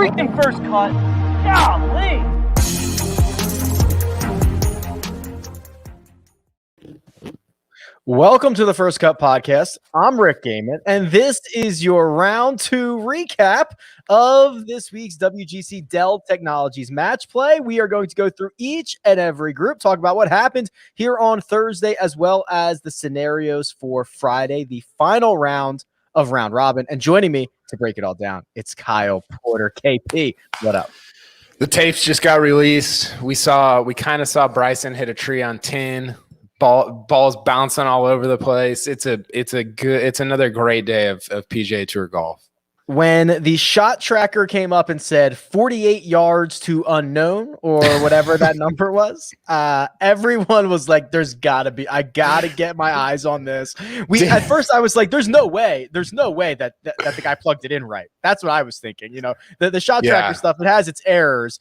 freaking first cut. Golly. Welcome to the First Cut Podcast. I'm Rick Gehman, and this is your round 2 recap of this week's WGC Dell Technologies match play. We are going to go through each and every group, talk about what happened here on Thursday, as well as the scenarios for Friday, the final round of round robin. And joining me to break it all down, it's Kyle Porter. KP, what up? The tapes just got released. We kind of saw Bryson hit a tree on 10. Balls bouncing all over the place. It's another great day of PGA Tour golf. When the shot tracker came up and said 48 yards to unknown or whatever that number was, everyone was like, I gotta get my eyes on this. At first I was like, there's no way that the guy plugged it in right. That's what I was thinking. You know, the shot tracker stuff, it has its errors.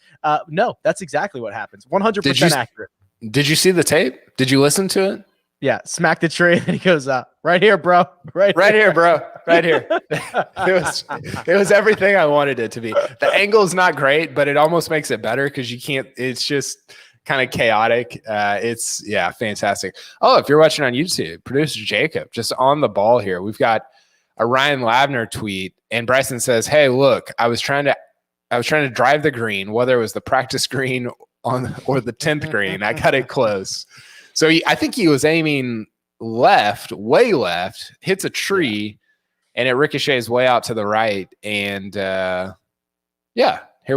No, that's exactly what happens. 100% accurate. Did you see the tape? Did you listen to it? Yeah, smack the tree, and he goes, right here, bro. Right here, bro. Right here. It was everything I wanted it to be. The angle is not great, but it almost makes it better because it's just kind of chaotic. It's fantastic. Oh, if you're watching on YouTube, producer Jacob, just on the ball here. We've got a Ryan Lavner tweet, and Bryson says, "Hey, look, I was trying to drive the green, whether it was the practice green or the 10th green. I got it close." So I think he was aiming way left, hits a tree, and it ricochets way out to the right. And here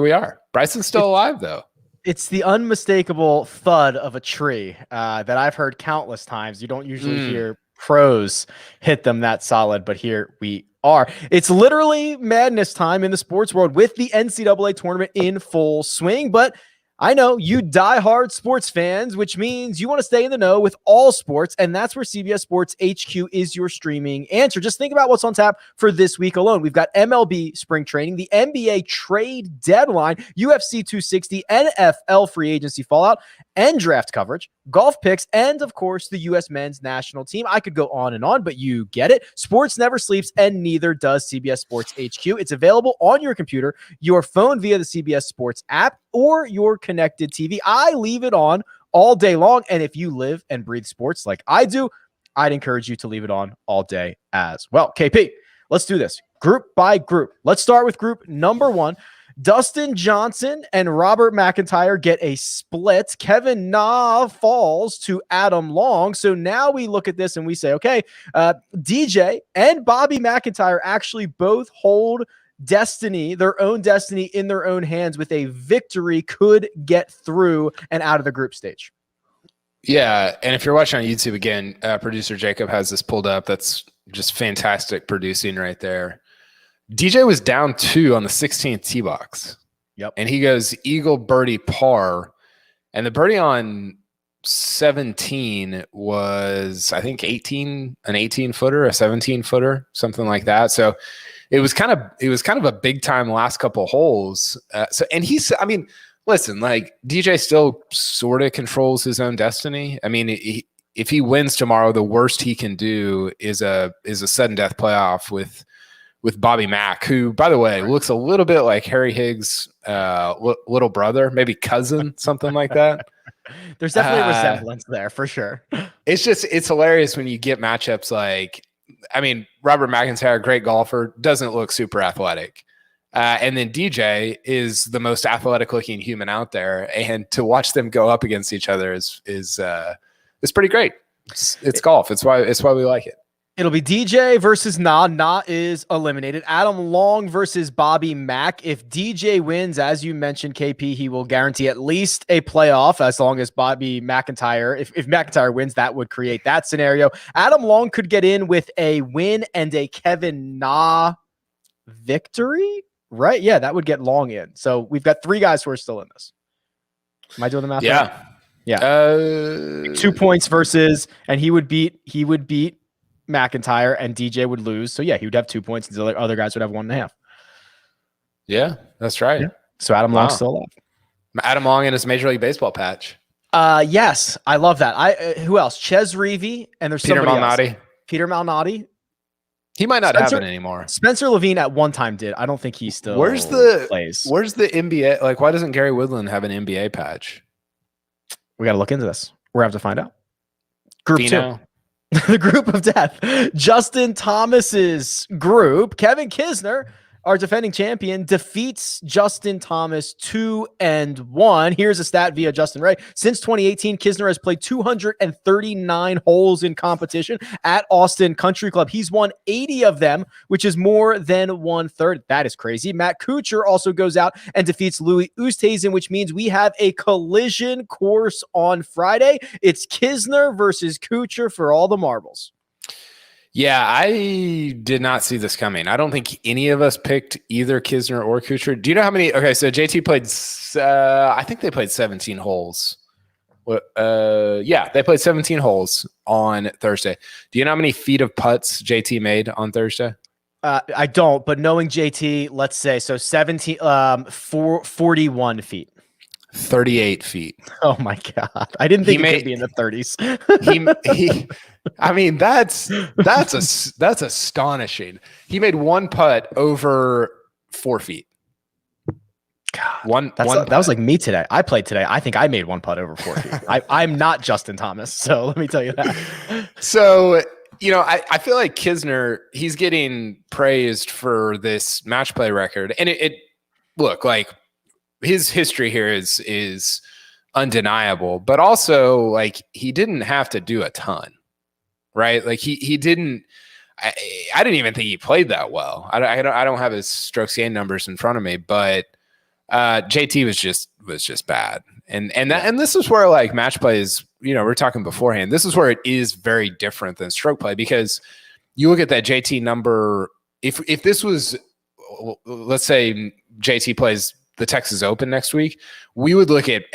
we are. Bryson's still alive, though. It's the unmistakable thud of a tree that I've heard countless times. You don't usually hear pros hit them that solid, but here we are. It's literally madness time in the sports world with the NCAA tournament in full swing, but I know you diehard sports fans, which means you want to stay in the know with all sports, and that's where CBS Sports HQ is your streaming answer. Just think about what's on tap for this week alone. We've got MLB spring training, the NBA trade deadline, UFC 260, NFL free agency fallout, and draft coverage, golf picks, and of course, the U.S. men's national team. I could go on and on, but you get it. Sports never sleeps, and neither does CBS Sports HQ. It's available on your computer, your phone via the CBS Sports app, or your connected TV. I leave it on all day long, and if you live and breathe sports like I do, I'd encourage you to leave it on all day as well. KP, let's do this group by group. Let's start with group number 1. Dustin Johnson and Robert McIntyre get a split. Kevin Na falls to Adam Long. So now we look at this and we say, okay, DJ and Bobby McIntyre actually both hold their own destiny in their own hands with a victory, could get through and out of the group stage. Yeah, and if you're watching on YouTube again, producer Jacob has this pulled up. That's just fantastic producing right there. DJ was down 2 on the 16th tee box. Yep. And he goes eagle birdie par. And the birdie on 17 was, I think, an 18-footer, a 17-footer, something like that. So it was kind of a big time last couple holes. Listen, like DJ still sort of controls his own destiny. I mean, if he wins tomorrow, the worst he can do is a sudden death playoff with Bobby Mack, who, by the way, looks a little bit like Harry Higgs' little brother, maybe cousin, something like that. There's definitely a resemblance there for sure. It's hilarious when you get matchups like, Robert McIntyre, great golfer, doesn't look super athletic. And then DJ is the most athletic looking human out there. And to watch them go up against each other is pretty great. It's golf. It's why we like it. It'll be DJ versus Na. Na is eliminated. Adam Long versus Bobby Mack. If DJ wins, as you mentioned, KP, he will guarantee at least a playoff as long as Bobby McIntyre. If McIntyre wins, that would create that scenario. Adam Long could get in with a win and a Kevin Na victory, right? Yeah, that would get Long in. So we've got 3 guys who are still in this. Am I doing the math? Yeah. Right? Yeah. 2 points versus, and he would beat McIntyre, and DJ would lose. So yeah, he would have 2 points, and the other guys would have 1.5. Yeah, that's right. Yeah. So Adam Long's still alive. Adam Long in his Major League Baseball patch. Yes, I love that. Who else? Ches Reavie, and there's Peter somebody Malnati. else. Peter Malnati. He might not have it anymore. Spencer Levine at one time did. I don't think he still Where's the NBA? Like, why doesn't Gary Woodland have an NBA patch? We got to look into this. We're going to have to find out. Group Vino. 2. The group of death. Justin Thomas's group. Kevin Kisner, our defending champion, defeats Justin Thomas 2-1. Here's a stat via Justin Ray. Since 2018, Kisner has played 239 holes in competition at Austin Country Club. He's won 80 of them, which is more than 1/3. That is crazy. Matt Kuchar also goes out and defeats Louis Oosthuizen, which means we have a collision course on Friday. It's Kisner versus Kuchar for all the marbles. Yeah, I did not see this coming. I don't think any of us picked either Kisner or Kuchar. Do you know how many? Okay, so JT played, I think they played 17 holes. Yeah, they played 17 holes on Thursday. Do you know how many feet of putts JT made on Thursday? I don't, but knowing JT, let's say, so 41 feet. 38 feet. Oh my God. I didn't think he could be in the 30s. I mean, that's astonishing. He made one putt over 4 feet. God, that was like me today. I played today. I think I made one putt over 4 feet. I'm not Justin Thomas, so let me tell you that. So, I feel like Kisner, he's getting praised for this match play record. And look, like, his history here is undeniable, but also, like, he didn't have to do a ton, right? Like, he didn't. I didn't even think he played that well. I don't have his strokes gained numbers in front of me, but JT was just bad, and this is where, like, match play is. We're talking beforehand. This is where it is very different than stroke play, because you look at that JT number. If this was, let's say, JT plays the Texas Open next week, we would look at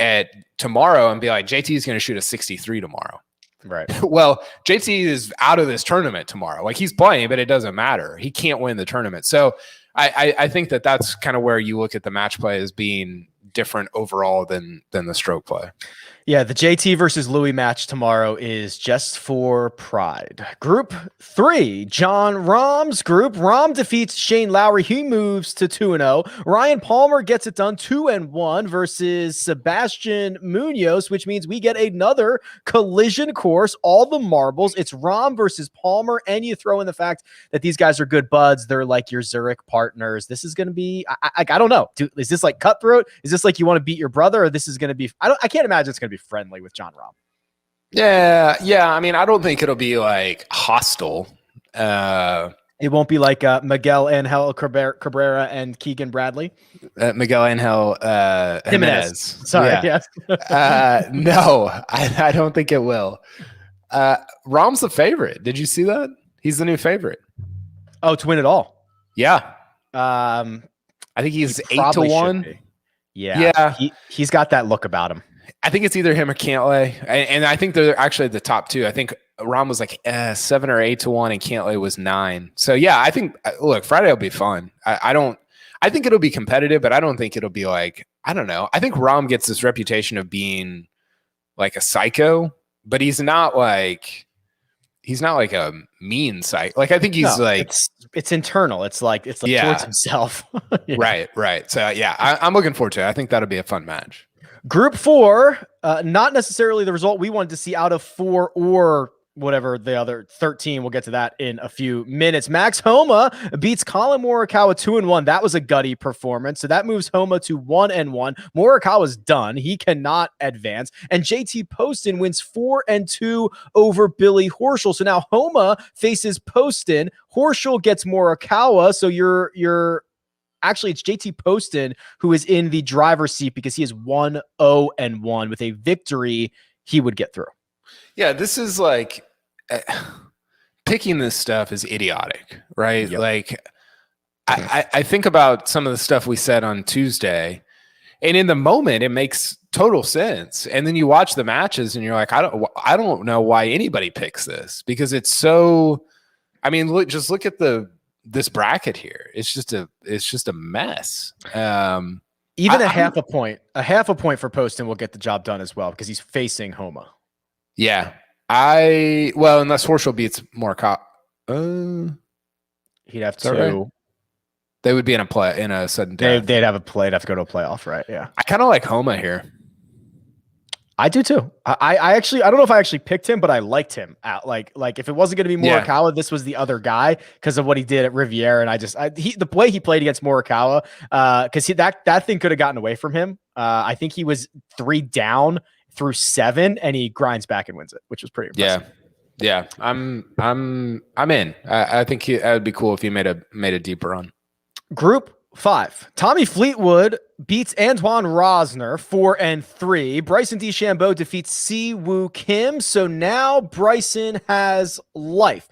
tomorrow and be like, JT is going to shoot a 63 tomorrow. Right. Well, JT is out of this tournament tomorrow. Like, he's playing, but it doesn't matter. He can't win the tournament. So I think that's kind of where you look at the match play as being different overall than the stroke play. Yeah, the JT versus Louis match tomorrow is just for pride. Group 3, John Rahm's group. Rahm defeats Shane Lowry. He moves to 2-0. Ryan Palmer gets it done 2-1 versus Sebastian Munoz, which means we get another collision course, all the marbles. It's Rahm versus Palmer, and you throw in the fact that these guys are good buds. They're like your Zurich partners. This is going to be, I don't know. Is this like cutthroat? Is this like you want to beat your brother, or this is going to be, I can't imagine it's going to be friendly with John Rahm. Yeah. I mean, I don't think it'll be like hostile. It won't be like Miguel Angel Cabrera and Keegan Bradley. Miguel Angel Jimenez. Sorry, yes. No, I don't think it will. Rahm's the favorite. Did you see that? He's the new favorite. Oh, to win it all. Yeah. I think he's 8-1. Yeah. He's got that look about him. I think it's either him or Cantlay, and I think they're actually the top two. I think Rahm was like 7 or 8-1, and Cantlay was 9. So yeah, I think, look, Friday will be fun. I think it'll be competitive, but I don't think it'll be like, I don't know. I think Rahm gets this reputation of being like a psycho, but he's not like a mean psycho. Like, I think he's it's internal. It's like towards himself. Yeah. Right. So yeah, I'm looking forward to it. I think that'll be a fun match. Group 4, not necessarily the result we wanted to see out of 4 or whatever the other 13. We'll get to that in a few minutes. Max Homa beats Colin Morikawa 2-1. That was a gutty performance. So that moves Homa to 1-1. Morikawa's done. He cannot advance. And JT Poston wins 4-2 over Billy Horschel. So now Homa faces Poston. Horschel gets Morikawa. So actually, it's JT Poston who is in the driver's seat because he is 1-0-1. With a victory, he would get through. Yeah, this is like picking this stuff is idiotic, right? Yep. Like, I think about some of the stuff we said on Tuesday, and in the moment, it makes total sense. And then you watch the matches, and you're like, I don't know why anybody picks this, because it's so. I mean, look at this bracket here. It's just a mess. Even a half a point for Poston will get the job done as well, because he's facing Homa. Yeah. Unless Horschel beats Morikawa. He'd have Is that right? to. They would be in a sudden death. They'd have to go to a playoff, right? Yeah. I kind of like Homa here. I do too. I actually, I don't know if I actually picked him, but I liked him. Like if it wasn't going to be Morikawa, this was the other guy because of what he did at Riviera. And the way he played against Morikawa, because that thing could have gotten away from him. I think he was 3 down through 7, and he grinds back and wins it, which was pretty impressive. Yeah. I'm in. I think that would be cool if he made a deeper run. Group 5. Tommy Fleetwood beats Antoine Rosner 4-3. Bryson DeChambeau defeats Si Woo Kim. So now Bryson has life.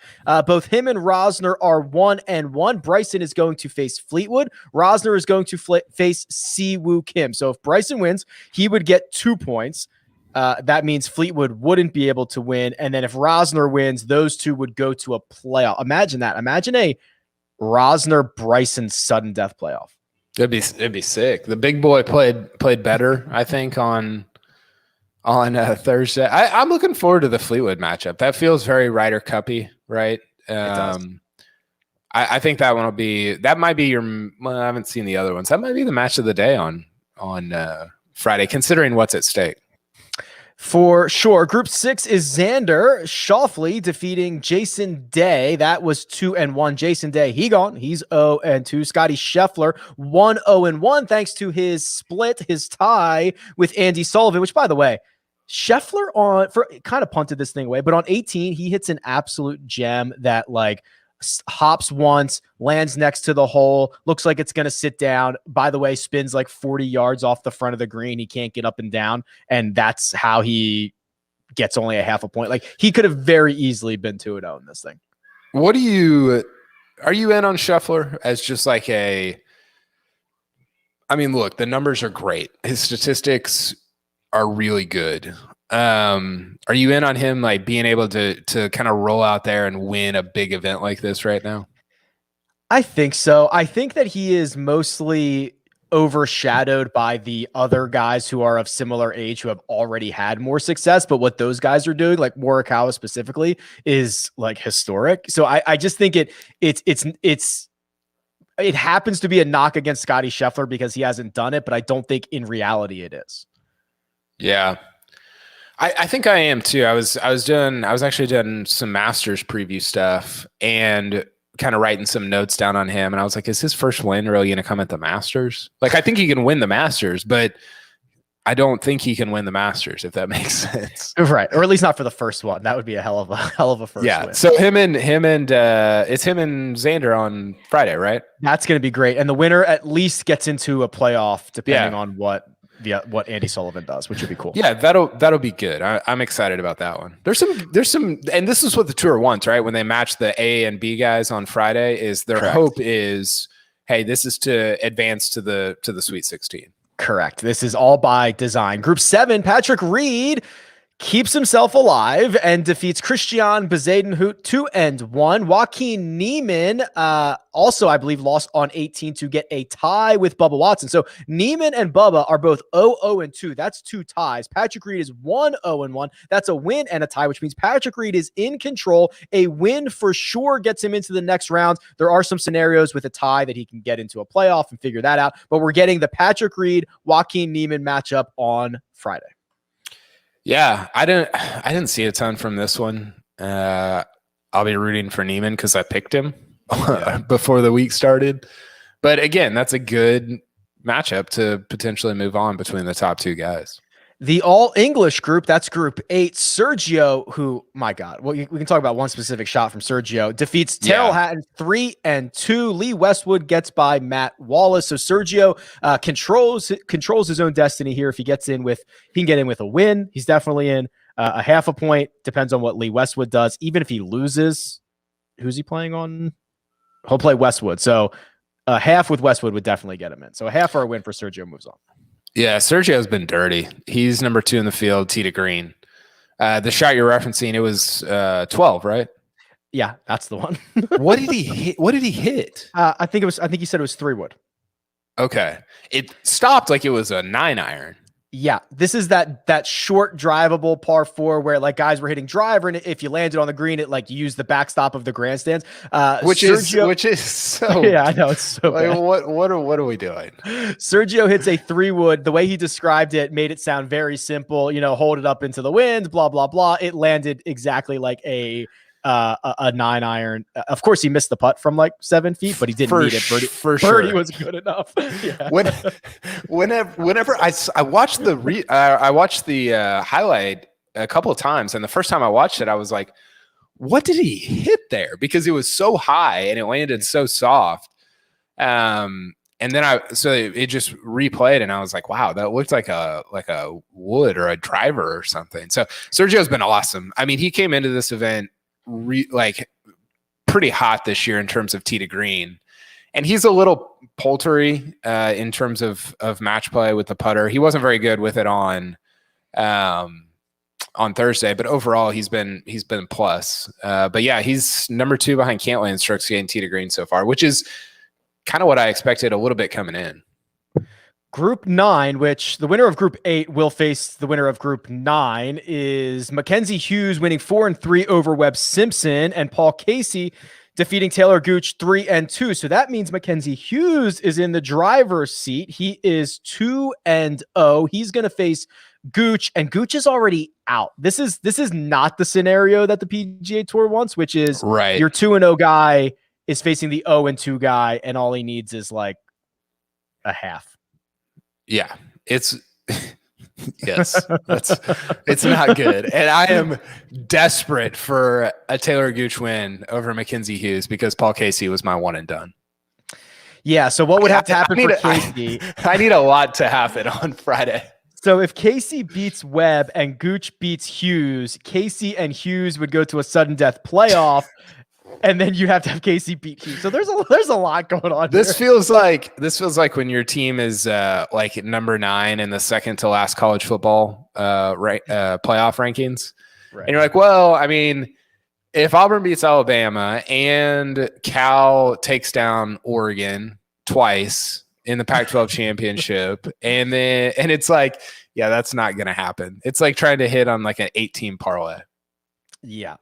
Both him and Rosner are 1-1. Bryson is going to face Fleetwood. Rosner is going to face Si Woo Kim. So if Bryson wins, he would get 2 points. That means Fleetwood wouldn't be able to win. And then if Rosner wins, those two would go to a playoff. Imagine that. Imagine a Rosner Bryson sudden death playoff. It'd be sick. The big boy played better, I think, on Thursday. I'm looking forward to the Fleetwood matchup. That feels very Ryder Cuppy, right? It does. I think that one will be. That might be your. Well, I haven't seen the other ones. That might be the match of the day on Friday, considering what's at stake. For sure. Group 6 is Xander Schauffele defeating Jason Day. That was 2-1. Jason Day, he's 0-2. Scotty Scheffler 1-0-1 thanks to his tie with Andy Sullivan, which, by the way, Scheffler kind of punted this thing away, but on 18, he hits an absolute gem that hops once, lands next to the hole, looks like it's going to sit down. By the way, spins 40 yards off the front of the green. He can't get up and down, and that's how he gets only a half a point. He could have very easily been 2-0 in this thing. Are you in on Scheffler as just look, the numbers are great. His statistics are really good. Are you in on him being able to kind of roll out there and win a big event like this right now? I think so. I think that he is mostly overshadowed by the other guys who are of similar age who have already had more success. But what those guys are doing, like Morikawa specifically, is historic. So I just think it happens to be a knock against Scotty Scheffler because he hasn't done it, but I don't think in reality it is. Yeah. I think I am too. I was actually doing some Masters preview stuff and kind of writing some notes down on him. And I was like, is his first win really going to come at the Masters? I think he can win the Masters, but I don't think he can win the Masters, if that makes sense. Right. Or at least not for the first one. That would be a hell of a first win. So it's him and Xander on Friday, right? That's going to be great. And the winner at least gets into a playoff depending on what Andy Sullivan does, which would be cool. Yeah, that'll be good. I'm excited about that one. There's some, and this is what the tour wants, right? When they match the A and B guys on Friday, is their hope is, hey, this is to advance to the Sweet 16. Correct. This is all by design. Group 7, Patrick Reed keeps himself alive and defeats Christian Bezuidenhout 2-1. Joaquin Niemann also, I believe, lost on 18 to get a tie with Bubba Watson. So Niemann and Bubba are both 0-2. That's 2 ties. Patrick Reed is 1-1. That's a win and a tie, which means Patrick Reed is in control. A win for sure gets him into the next round. There are some scenarios with a tie that he can get into a playoff and figure that out. But we're getting the Patrick Reed, Joaquin Niemann matchup on Friday. Yeah, I didn't see a ton from this one. I'll be rooting for Niemann because I picked him before the week started. But again, that's a good matchup to potentially move on between the top 2 guys. The all-English group, that's Group 8. Sergio, who, my God, well, we can talk about one specific shot from Sergio, defeats Terrell Hatton 3-2. Lee Westwood gets by Matt Wallace. So Sergio controls his own destiny here. If he gets in with, he can get in with a win. He's definitely in. A half a point depends on what Lee Westwood does. Even if he loses, who's he playing on? He'll play Westwood. So a half with Westwood would definitely get him in. So a half or a win for Sergio moves on. Yeah, Sergio's been dirty. He's number 2 in the field, tee to green. The shot you're referencing, it was 12, right? Yeah, that's the one. What did he hit? I think he said it was 3 wood. Okay. It stopped like it was a 9 iron. Yeah, this is that short drivable par four where like guys were hitting driver, and if you landed on the green, it like you use the backstop of the grandstands. Which is so yeah, I know it's so like bad. what are we doing? Sergio hits a 3-wood. The way he described it made it sound very simple. Hold it up into the wind, blah blah blah. It landed exactly like a 9-iron. Of course, he missed the putt from like 7 feet, but he didn't need it. Birdie was good enough. Yeah. Whenever I watched the highlight a couple of times, and the first time I watched it, I was like, "What did he hit there?" Because it was so high and it landed so soft. And then it just replayed, and I was like, "Wow, that looked like a wood or a driver or something." So Sergio's been awesome. I mean, he came into this event pretty hot this year in terms of tee to green, and he's a little poultery in terms of match play with the putter. He wasn't very good with it on Thursday, but overall he's been plus. But yeah, he's number 2 behind Cantlay in strokes gained tee to green so far, which is kind of what I expected a little bit coming in. Group 9, which the winner of Group 8 will face the winner of Group 9, is Mackenzie Hughes winning 4-3 over Webb Simpson, and Paul Casey defeating Taylor Gooch 3-2. So that means Mackenzie Hughes is in the driver's seat. He is 2-0. He's going to face Gooch, and Gooch is already out. This is not the scenario that the PGA Tour wants, which is right. Your 2-0 guy is facing the 0-2 guy, and all he needs is like a half. Yeah, it's yes, it's not good. And I am desperate for a Taylor Gooch win over Mackenzie Hughes because Paul Casey was my one and done. Yeah, so what would have to happen for Casey? I need a lot to happen on Friday. So if Casey beats Webb and Gooch beats Hughes, Casey and Hughes would go to a sudden death playoff. And then you have to have Casey beat Hughes. So there's a lot going on. This feels like when your team is like number 9 in the second to last college football playoff rankings, right. And you're like, well, I mean, if Auburn beats Alabama and Cal takes down Oregon twice in the Pac-12 championship, and it's like, yeah, that's not going to happen. It's like trying to hit on like an 8-team parlay. Yeah.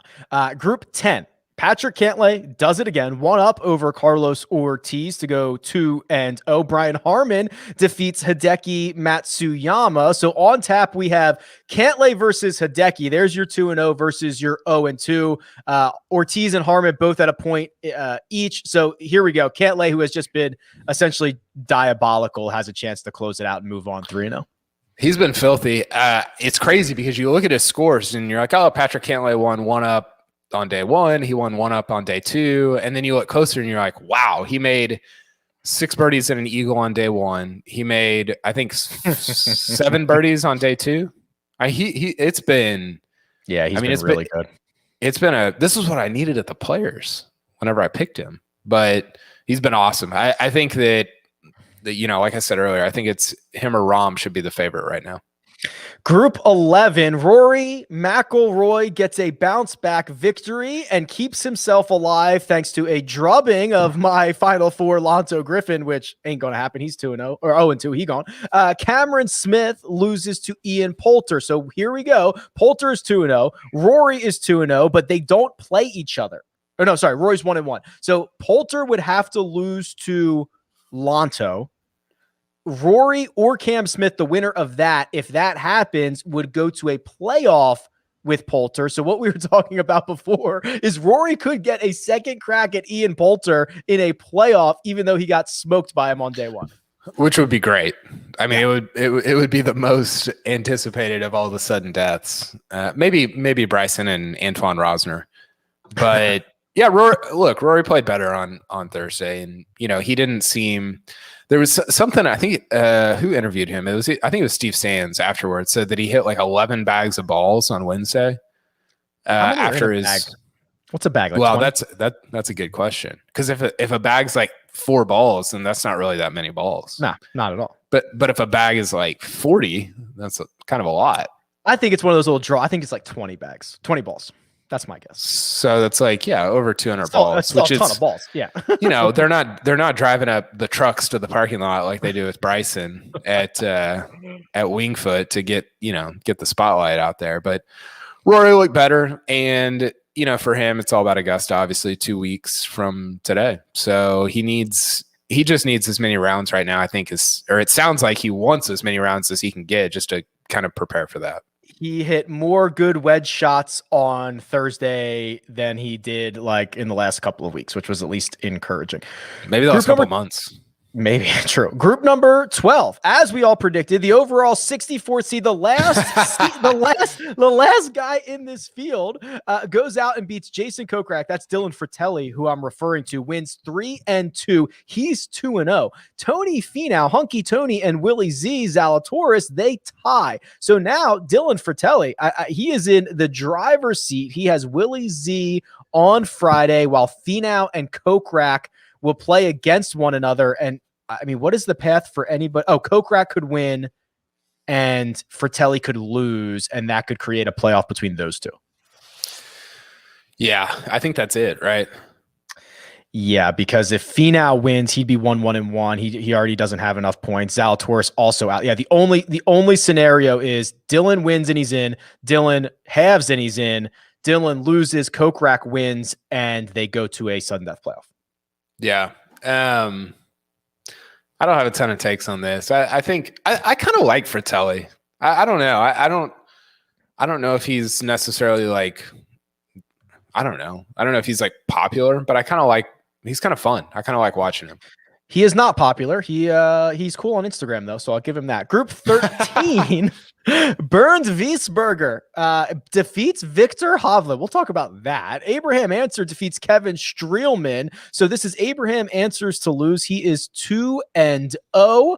Group 10. Patrick Cantlay does it again, 1-up over Carlos Ortiz to go 2-0. Brian Harmon defeats Hideki Matsuyama. So on tap, we have Cantlay versus Hideki. There's your 2-0 versus your 0-2. Ortiz and Harmon both at a point each. So here we go. Cantlay, who has just been essentially diabolical, has a chance to close it out and move on 3-0. He's been filthy. It's crazy because you look at his scores and you're like, oh, Patrick Cantlay won 1-up on day 1, he won 1-up on day 2, and then you look closer and you're like, wow, he made 6 birdies and an eagle on day 1. He made, I think, 7 birdies on day 2. It's been, yeah, he's been really good. This is what I needed at the Players whenever I picked him, but he's been awesome. I think that like I said earlier, I think it's him or Rahm should be the favorite right now. Group 11, Rory McIlroy gets a bounce-back victory and keeps himself alive thanks to a drubbing of my Final Four Lonzo Griffin, which ain't going to happen. He's 2-0 or 0-2. He gone. Cameron Smith loses to Ian Poulter. So here we go. Poulter is 2-0. Rory is 2-0, but they don't play each other. Oh, no, sorry. Rory's 1-1. So Poulter would have to lose to Lonzo. Rory or Cam Smith, the winner of that, if that happens, would go to a playoff with Poulter. So what we were talking about before is Rory could get a second crack at Ian Poulter in a playoff, even though he got smoked by him on day 1. Which would be great. I mean, it would be the most anticipated of all the sudden deaths. Maybe Bryson and Antoine Rosner, but yeah, Rory played better on Thursday, and he didn't seem. There was something, I think, who interviewed him? I think it was Steve Sands afterwards, said that he hit like 11 bags of balls on Wednesday. After his bag? What's a bag? Like well, 20? that's a good question. Because if a bag's like 4 balls, then that's not really that many balls. Nah, not at all. But if a bag is like 40, that's kind of a lot. I think it's one of those little draw. I think it's like 20 bags, 20 balls. That's my guess. So that's like, over 200 balls, which is a ton of balls. Yeah. they're not driving up the trucks to the parking lot like they do with Bryson at Winged Foot to get the spotlight out there. But Rory looked better, and for him, it's all about Augusta. Obviously, 2 weeks from today, so he just needs as many rounds right now. I think it sounds like he wants as many rounds as he can get just to kind of prepare for that. He hit more good wedge shots on Thursday than he did like in the last couple of weeks, which was at least encouraging. Maybe the last couple of months. Maybe true. Group number 12, as we all predicted, the overall 64th seed, the last guy in this field goes out and beats Jason Kokrak. That's Dylan Fratelli, who I'm referring to, wins 3-2. He's 2-0. Tony Finau, Hunky Tony, and Willie Z Zalatoris, they tie. So now Dylan Fratelli, he is in the driver's seat. He has Willie Z on Friday, while Finau and Kokrak will play against one another. And I mean, what is the path for anybody? Oh, Kokrak could win and Fratelli could lose, and that could create a playoff between those two. Yeah, I think that's it, right? Yeah, because if Finau wins, he'd be 1-1-1. He already doesn't have enough points. Zalatoris also out. Yeah, the only scenario is Dylan wins and he's in. Dylan halves and he's in. Dylan loses, Kokrak wins, and they go to a sudden death playoff. Yeah. I don't have a ton of takes on this. I think I kind of like Fratelli. I don't know. I don't know if he's necessarily like, I don't know if he's like popular, but he's kind of fun. I kind of like watching him. He is not popular. He's cool on Instagram though, so I'll give him that. Group 13, Burns Wiesberger defeats Victor Hovland. We'll talk about that. Abraham Answer defeats Kevin Streelman. So this is Abraham Answers to lose. He is 2-0.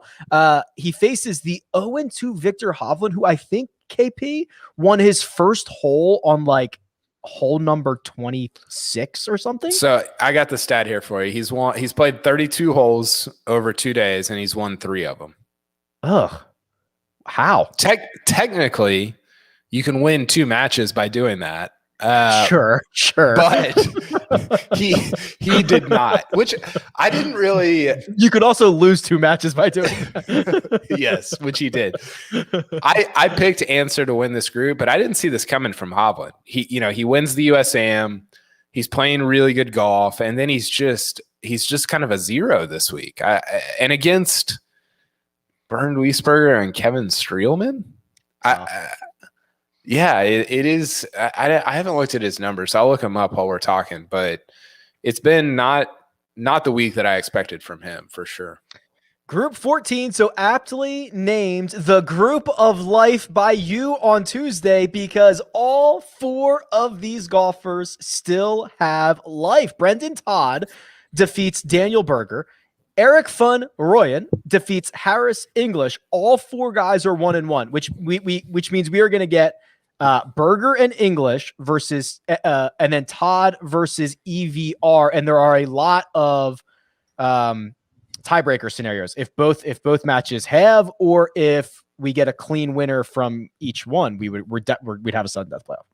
He faces the 0-2 Victor Hovland, who I think KP won his first hole on like hole number 26 or something. So I got the stat here for you. He's played 32 holes over 2 days and he's won 3 of them. Ugh. How? Technically, you can win 2 matches by doing that. Sure. But he did not, which I didn't really. You could also lose 2 matches by doing that. Yes, which he did. I picked Answer to win this group, but I didn't see this coming from Hovland. He wins the USAM. He's playing really good golf, and then he's just kind of a zero this week. And against Bernd Wiesberger and Kevin Streelman, yeah, it is. I haven't looked at his numbers. So I'll look him up while we're talking, but it's been not the week that I expected from him for sure. Group 14, so aptly named the Group of Life by you on Tuesday, because all 4 of these golfers still have life. Brendan Todd defeats Daniel Berger. Eric Van Rooyen defeats Harris English. All 4 guys are 1-1, which means we are going to get Berger and English versus and then Todd versus EVR, and there are a lot of tiebreaker scenarios if both matches have, or if we get a clean winner from each one, we'd have a sudden death playoff.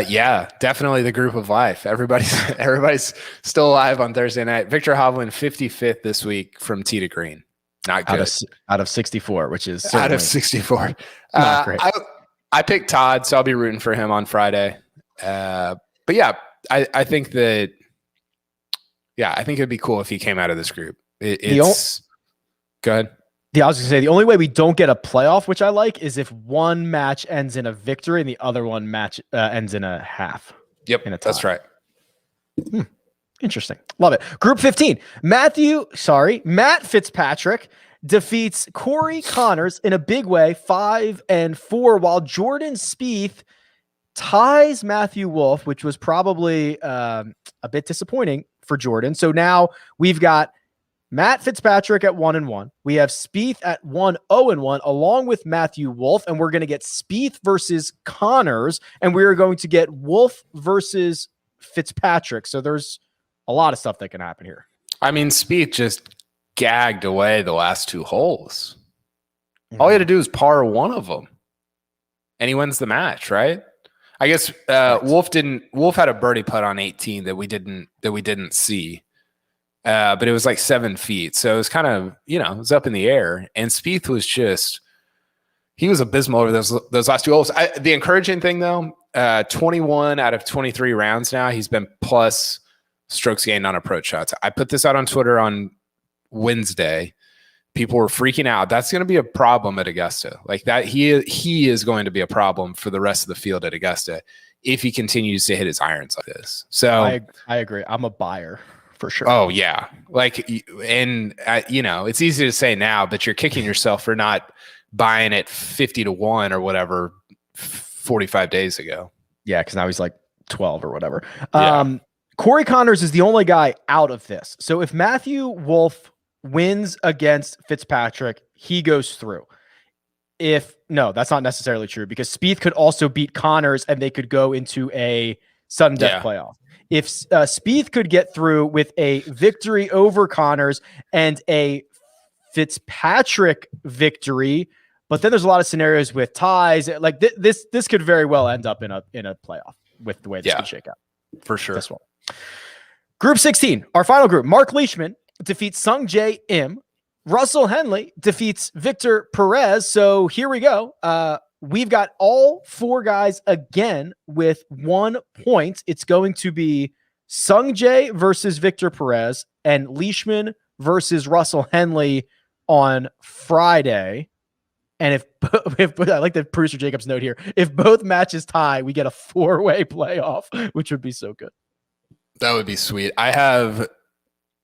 Yeah, definitely the Group of Life. Everybody's still alive on Thursday night. Victor Hovland 55th this week from tee to green. Not good. Out of 64, which is out of 64. Not great. I picked Todd, so I'll be rooting for him on Friday. But yeah, I think that. Yeah, I think it'd be cool if he came out of this group. Go ahead. I was going to say, the only way we don't get a playoff, which I like, is if one match ends in a victory and the other one match ends in a half. Yep, that's right. Interesting. Love it. Group 15. Matt Fitzpatrick defeats Corey Connors in a big way, 5-4, while Jordan Spieth ties Matthew Wolff, which was probably a bit disappointing for Jordan. So now we've got Matt Fitzpatrick at 1-1. We have Spieth at 1-0-1 along with Matthew Wolff, and we're going to get Spieth versus Connors, and we are going to get Wolff versus Fitzpatrick. So there's a lot of stuff that can happen here. I mean, Spieth just gagged away the last 2 holes. All he had to do is par one of them, and he wins the match, right? I guess Wolf had a birdie putt on 18 that we didn't see. But it was like 7 feet. So it was kind of, it was up in the air. And Spieth was he was abysmal over those last 2 holes. The encouraging thing though, 21 out of 23 rounds now, he's been plus strokes gained on approach shots. I put this out on Twitter on Wednesday. People were freaking out. That's going to be a problem at Augusta. Like that, he is going to be a problem for the rest of the field at Augusta if he continues to hit his irons like this. So I agree. I'm a buyer for sure. Oh yeah, it's easy to say now, but you're kicking yourself for not buying it 50-1 or whatever 45 days ago. Yeah, because now he's like 12 or whatever. Yeah. Corey Connors is the only guy out of this. So if Matthew Wolff wins against Fitzpatrick, he goes through. No, that's not necessarily true because Spieth could also beat Connors and they could go into a sudden death playoff. If Spieth could get through with a victory over Connors and a Fitzpatrick victory, but then there's a lot of scenarios with ties. Like this could very well end up in a playoff with the way this could shake out. For sure. This one. Group 16, our final group. Mark Leishman defeats Sung Jae Im. Russell Henley defeats Victor Perez. So here we go. We've got all 4 guys again with 1 point. It's going to be Sung Jae versus Victor Perez and Leishman versus Russell Henley on Friday. And if I like the producer Jacob's note here, if both matches tie, we get a 4-way playoff, which would be so good. That would be sweet. I have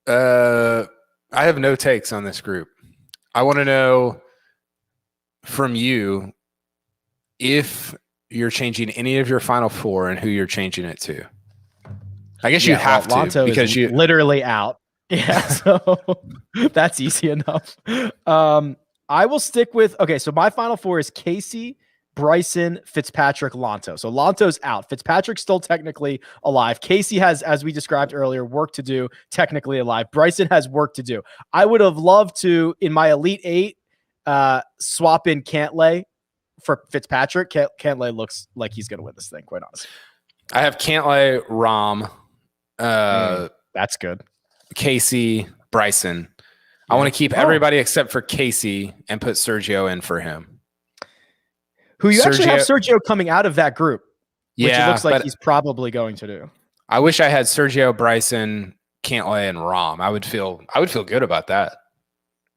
no takes on this group. I want to know from you if you're changing any of your final 4 and who you're changing it to. I guess you have to Lanto because you literally out. Yeah, so that's easy enough. I will stick with so my final 4 is Casey, Bryson, Fitzpatrick, Lanto. So Lanto's out. Fitzpatrick's still technically alive. Casey has, as we described earlier, work to do, technically alive. Bryson has work to do. I would have loved to, in my Elite 8, swap in Cantlay for Fitzpatrick. Cantlay looks like he's going to win this thing, quite honestly. I have Cantlay, Rom, that's good. Casey, Bryson. I want to keep everybody except for Casey and put Sergio in for him. Who you actually have Sergio coming out of that group, which it looks like he's probably going to do. I wish I had Sergio, Bryson, Cantlay, and Rom. I would feel good about that.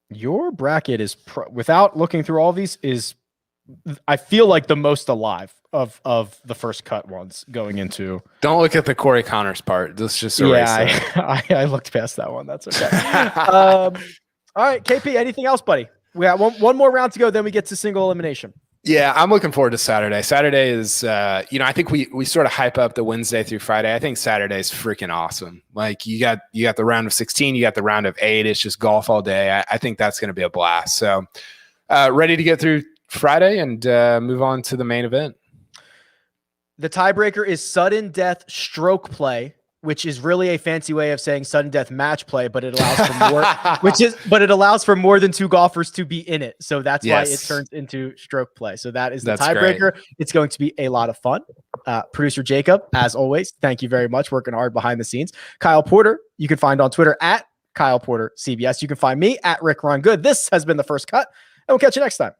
Your bracket is without looking through all these I feel like the most alive of the first cut ones going into. Don't look at the Corey Connors part. Let's just erase that. I looked past that one. That's okay. All right, KP, anything else, buddy? We got one more round to go, then we get to single elimination. Yeah, I'm looking forward to Saturday. Saturday is, I think we sort of hype up the Wednesday through Friday. I think Saturday is freaking awesome. Like you got the round of 16, you got the round of 8. It's just golf all day. I think that's going to be a blast. So ready to get through Friday and move on to the main event. The tiebreaker is sudden death stroke play, which is really a fancy way of saying sudden death match play, but it allows for more, it allows for more than 2 golfers to be in it. So that's why it turns into stroke play. So that is the tiebreaker. It's going to be a lot of fun. Producer Jacob, as always, thank you very much. Working hard behind the scenes. Kyle Porter, you can find on Twitter at Kyle Porter CBS. You can find me at Rick Run Good. This has been The First Cut, and we'll catch you next time.